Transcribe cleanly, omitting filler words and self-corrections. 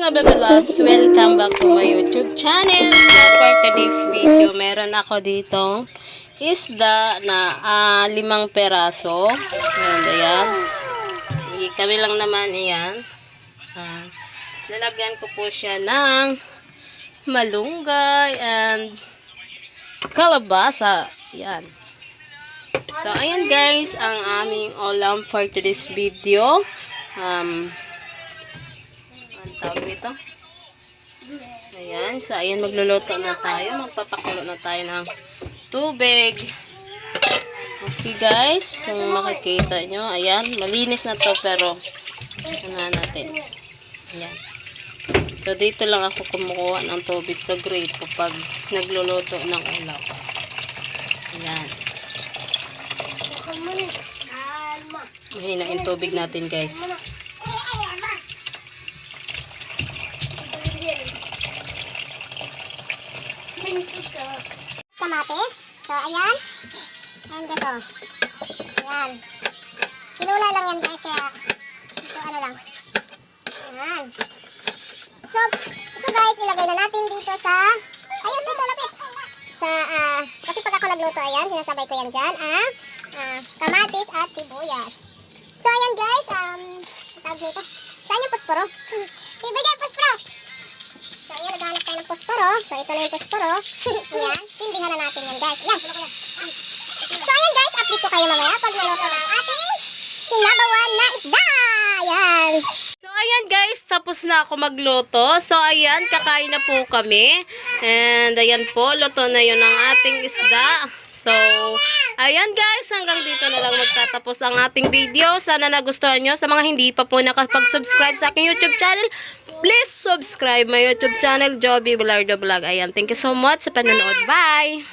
Vlogs, welcome back to my YouTube channel. So for today's video, meron ako ditong isda na 5 peraso. Ayan. Kami lang naman yan. Lalagyan ko po siya ng malunggay and kalabasa. Ayan. So ayan guys, ang aming ulam for today's video. Ang tawag nito. Ayan. So, ayan, magluluto na tayo. Magpapakulo na tayo ng tubig. Okay, guys. Kung makikita nyo, ayan. Malinis na to, pero unahan natin. Ayan. So, dito lang ako kumukuha ng tubig sa grate kapag nagluluto ng ulam. Ayan. Mahina yung tubig natin, guys. Kamatis. So, ayan. And ito. Ayan. Kinula lang yan guys, kaya ito ano lang. Ayan. So guys, ilagay na natin dito sa, ayun, dito, lapit. Sa, kasi pag ako nagluto, ayan, sinasabay ko yan dyan, kamatis at sibuyas. So, ayan guys, tawag nito. Saan yung posporo? Ibigay posporo! So, ayan, naghahanap tayo ng posporo. So, ito na yung posporo. Ayan, tindihan na natin yan, guys. Ayan. So, ayan, guys, update ko kayo mamaya pag naluto na ang ating sinabawan na isda. Ayan. So, ayan, guys, tapos na ako magluto. So, ayan, kakain na po kami. And, ayan po, luto na yun ang ating isda. So, ayan guys, hanggang dito na lang magtatapos ang ating video. Sana nagustuhan nyo. Sa mga hindi pa po nakapag-subscribe sa aking YouTube channel, please subscribe my YouTube channel, Joby Velardo Vlog. Ayan, thank you so much sa panonood. Bye!